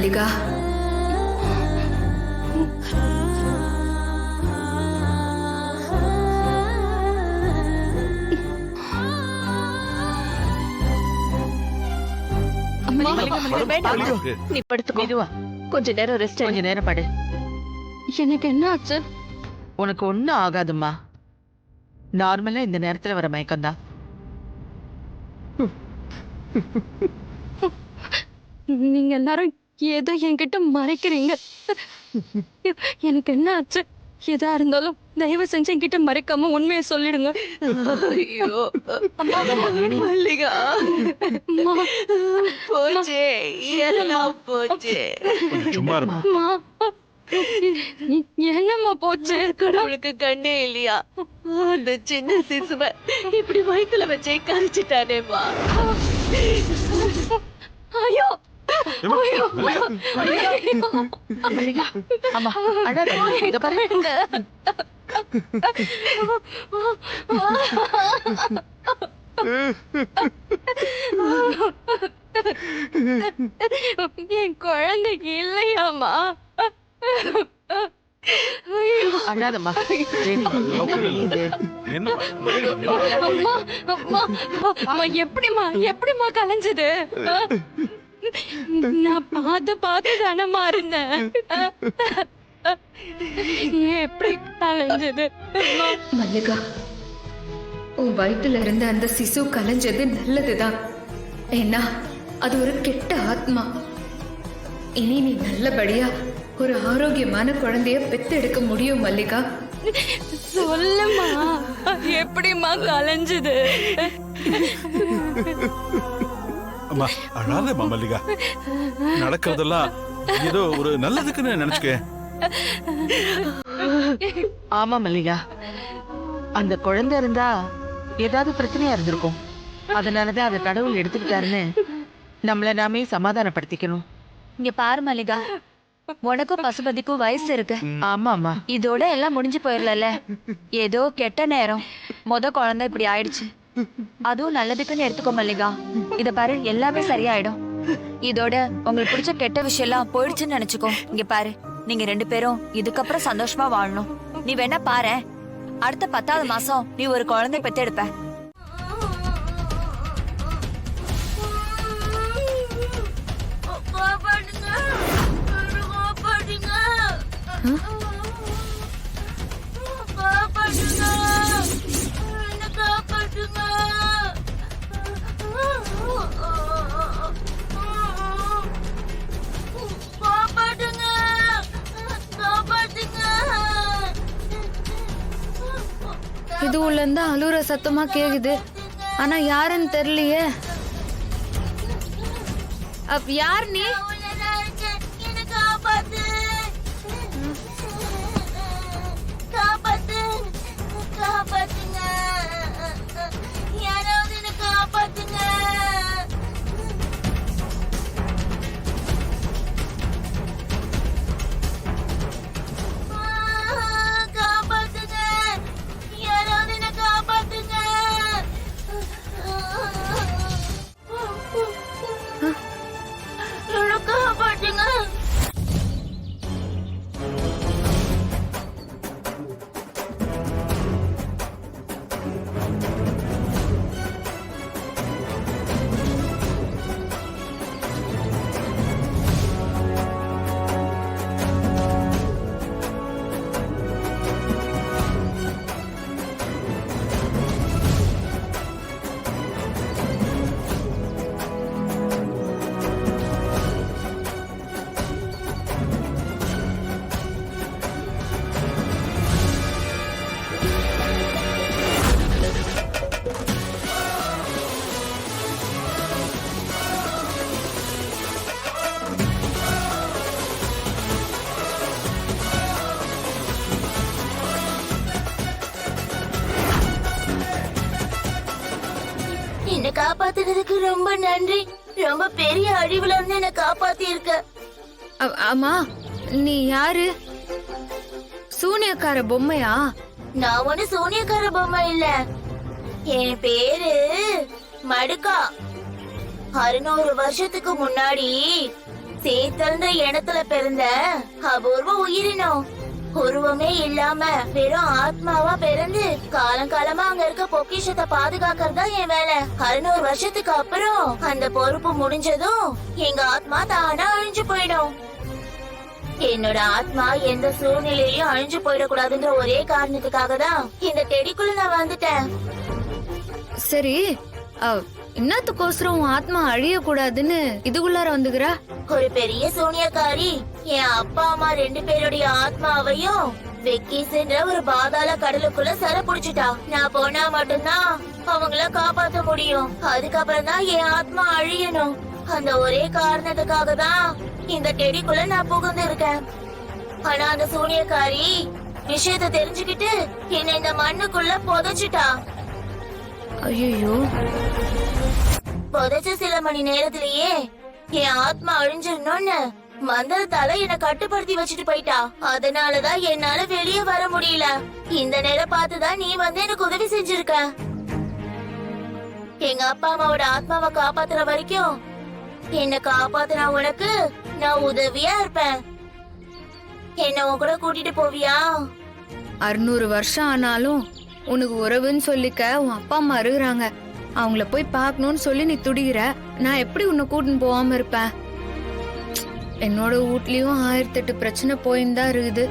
மல்லிகா. நீ படுத்துக்கோ. மெதுவா கொஞ்ச நேரம் ரெஸ்ட். கொஞ்ச நேரம் படு. எனக்கு என்ன ஆச்சு? உனக்கு ஒண்ணும் ஆகாதும்மா. நார்மலா இந்த நேரத்துல வர மயக்கம் தான். நீங்க எல்லாரும் ஏதோ என்கிட்ட மறைக்கிறீங்க. எனக்கு என்ன ஆச்சு? எதா இருந்தாலும் தயவு செஞ்சு என்கிட்ட மறைக்காம உண்மையை சொல்லிடுங்க. ஐயோ மல்லிகா, போச்சே எல்லாம் போச்சே. சும்மா இருமா. அம்மா, என்னம்மா போச்சு? கடவுளுக்கு கண்ணே இல்லையா? அந்த சின்ன சிசுவை இப்படி வயித்துல வச்சே கரிச்சிட்டானேம்மா. ஐயோ ஆமா அழாத. இங்க பாரு. என் குழந்தைக்கு இல்லையாமா? அழாதம்மா. அம்மா, எப்படிமா கலைஞ்சது? நான் பார்த்து தானமா இருந்தேன். எப்படி கலைஞ்சது? மல்லிகா, உன் வயிற்றுல இருந்த அந்த சிசு கலைஞ்சது நல்லதுதான். ஏன்னா அது ஒரு கெட்ட ஆத்மா. இனி நீ நல்லபடியா ஒரு ஆரோக்கியமான குழந்தைய பெத்தெடுக்க முடியும் மல்லிகா. சொல்லுமா, எப்படிமா கலைஞ்சது? அம்மா அழாதம்மா மல்லிகா. நடக்கிறதெல்லாம் ஏதோ ஒரு நல்லதுக்குன்னு நினைச்சுக்க. ஆமா மல்லிகா, அந்த குழந்தை இருந்தா ஏதாவது பிரச்சனையா இருந்திருக்கும். அதனாலதான் அதை கடவுள் எடுத்துக்கிட்டாருன்னு நம்மள நாமே சமாதானப்படுத்திக்கணும். இங்க பாரு மல்லிகா, உனக்கும் பசுபதிக்கும் வயசு இருக்கு. ஆமா ஆமா, இதோட எல்லாம் முடிஞ்சு போயிடல. ஏதோ கெட்ட நேரம் குழந்தை இப்படி ஆயிடுச்சு. அதுவும் நல்லதுக்குன்னு எடுத்துக்கோ மல்லிகா. இத பாரு, எல்லாமே சரியாயிடும். இதோட உங்களுக்கு பிடிச்ச கெட்ட விஷயம் எல்லாம் போயிடுச்சுன்னு நினைச்சுக்கோ. இங்க பாரு, நீங்க 2 பேரும் இதுக்கப்புறம் சந்தோஷமா வாழணும். நீ வேணா பாரு, அடுத்த 10வது மாசம் நீ ஒரு குழந்தை பெத்தெடுப்ப. இது உள்ள இருந்தா அழுற சத்தமா கேக்குது. ஆனா யாருன்னு தெரியலையே. யார் நீ? என்ன காப்பாத்துறதுக்கு ரொம்ப நன்றி. ரொம்ப பெரிய அழிவுல இருந்து என்ன காப்பாத்தி இருக்க. ஆமா, நீ யாரு? சூனியக்கார பொம்மையா? நான் ஒண்ணு சூனியக்கார பொம்மை இல்ல. என் பேரு மடுக்கா. 600 வருஷத்துக்கு முன்னாடி சேத்தல்ன்ற இடத்துல பிறந்த அபூர்வ உயிரினம். உருவமே இல்லாம வெறும் ஆத்மாவா பிறந்து காலங்காலமா அங்க இருக்க பொக்கிஷத்தை பாதுகாக்கறதா என் வேலை. 600 வருஷத்துக்கு அப்புறம் அந்த பொறுப்பு முடிஞ்சதும் எங்க ஆத்மா தானா அழிஞ்சு போயிடும். என்னோட ஆத்மா எந்த சூழ்நிலையிலும் அழிஞ்சு போயிடக்கூடாதுன்ற ஒரே காரணத்துக்காக தான் இந்த டெடிக்குள்ள நான் வந்துட்டேன். சரி, இன்னத்துக்கோசரம் உன் ஆத்மா அழிய கூடாதுன்னு இதுக்குள்ளார வந்துக்கிறா? ஒரு பெரிய சூனியக்காரி என் அப்பா அம்மா 2 பேருடைய ஆத்மாவையும் வெக்கீஸ்ன்ற ஒரு பாதாள கடலுக்குள்ள சர புடிச்சிட்டா. நான் போனா மட்டும்தான் அவங்கள காப்பாத்த முடியும். அதுக்கப்புறம் தான் என் ஆத்மா அழியணும். அந்த ஒரே காரணத்துக்காக தான் இந்த டெடிக்குள்ள நான் புகுந்து இருக்கேன். ஆனா அந்த சூனியக்காரி விஷயத்தை தெரிஞ்சுக்கிட்டு என்ன இந்த மண்ணுக்குள்ள புதைச்சிட்டா. ஐயோ, புதைச்ச சில மணி நேரத்திலேயே என் ஆத்மா அழிஞ்சிடணும்னு மந்திரத்தால என்ன கட்டுப்படுத்தி வச்சுட்டு போயிட்டா. அதனாலதான் என்னால வெளியே வர முடியல. இந்த நேரம் பார்த்துதான் நீ வந்து எனக்கு உதவி செஞ்சிருக்க. எங்க அப்பா அம்மாவோட ஆத்மாவை காப்பாத்துற வரைக்கும் என்ன காப்பாத்துன உனக்கு நான் உதவியா இருப்பேன். என்ன உன் கூட கூட்டிட்டு போவியா? 600 வருஷம் ஆனாலும் உனக்கு உறவுன்னு சொல்லிக்க உன் அப்பா அம்மா இருக்கிறாங்க. அவங்கள போய் பார்க்கணும்னு சொல்லி நீ துடிக்கிற. நான் எப்படி உன்னை கூட்டின்னு போகாம இருப்பேன்? என்னோட வீட்லயும் 1008 பிரச்சனை போயின்னு தான் இருக்குது.